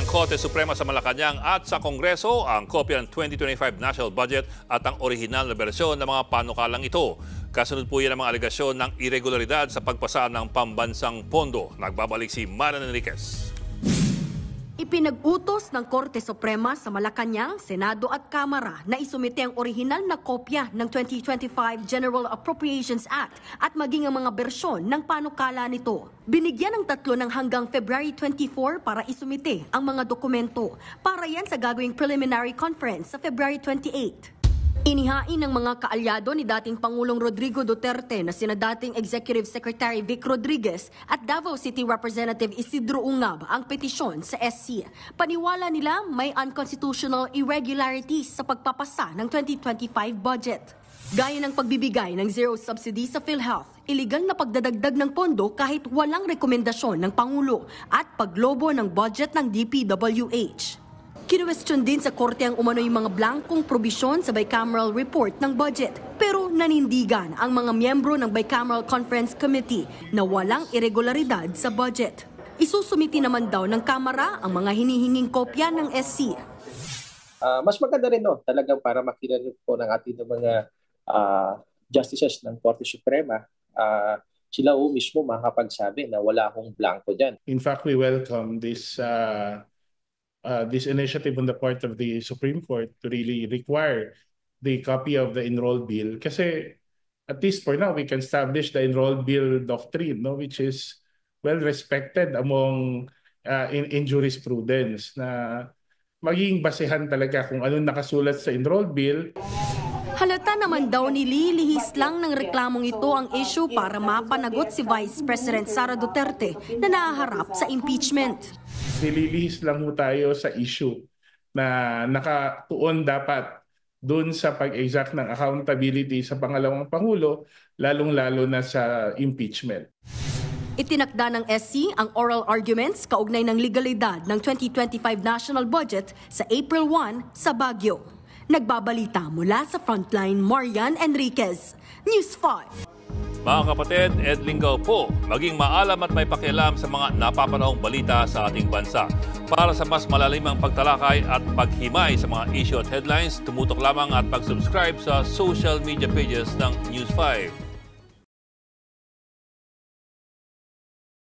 Korte Suprema sa Malacanang at sa Kongreso ang kopya ng 2025 National Budget at ang orihinal na bersyon ng mga panukalang ito. Kasunod po yan ang mga alegasyon ng irregularidad sa pagpasa ng pambansang pondo. Nagbabalik si Maran Enriquez. Ipinag-utos ng Korte Suprema sa Malacanang, Senado at Kamara na isumite ang orihinal na kopya ng 2025 General Appropriations Act at maging ang mga bersyon ng panukala nito. Binigyan ng tatlo ng hanggang February 24 para isumite ang mga dokumento para yan sa gagawing preliminary conference sa February 28. Inihain ng mga kaalyado ni dating Pangulong Rodrigo Duterte na sina dating Executive Secretary Vic Rodriguez at Davao City Representative Isidro Ungab ang petisyon sa SC. Paniwala nila may unconstitutional irregularities sa pagpapasa ng 2025 budget. Gaya ng pagbibigay ng zero subsidy sa PhilHealth, iligal na pagdadagdag ng pondo kahit walang rekomendasyon ng Pangulo at paglobo ng budget ng DPWH. Kinuwestiyon din sa korte ang umano'y mga blankong probisyon sa bicameral report ng budget. Pero nanindigan ang mga miyembro ng Bicameral Conference Committee na walang irregularidad sa budget. Isusumiti naman daw ng Kamara ang mga hinihinging kopya ng SC. Mas maganda rin talagang para makita po ng ating mga justices ng Korte Suprema, sila mismo makakapagsabi na wala akong blanco dyan. In fact, we welcome this initiative on the part of the Supreme Court to really require the copy of the enrolled bill. Kasi at least for now, we can establish the enrolled bill doctrine, which is well respected among in jurisprudence na magiging basehan talaga kung anong nakasulat sa enrolled bill. Halata naman daw nililihis lang ng reklamong ito ang issue para mapanagot si Vice President Sara Duterte na nahaharap sa impeachment. Nililihis lang ho tayo sa issue na nakatuon dapat doon sa pag-exact ng accountability sa pangalawang Pangulo, lalong-lalo na sa impeachment. Itinakda ng SC ang oral arguments kaugnay ng legalidad ng 2025 national budget sa April 1 sa Baguio. Nagbabalita mula sa Frontline, Marian Enriquez, News 5. Mga kapatid, Ed Lingaw po, maging maalam at may pakialam sa mga napapanahong balita sa ating bansa. Para sa mas malalimang pagtalakay at paghimay sa mga issue at headlines, tumutok lamang at pag-subscribe sa social media pages ng News 5.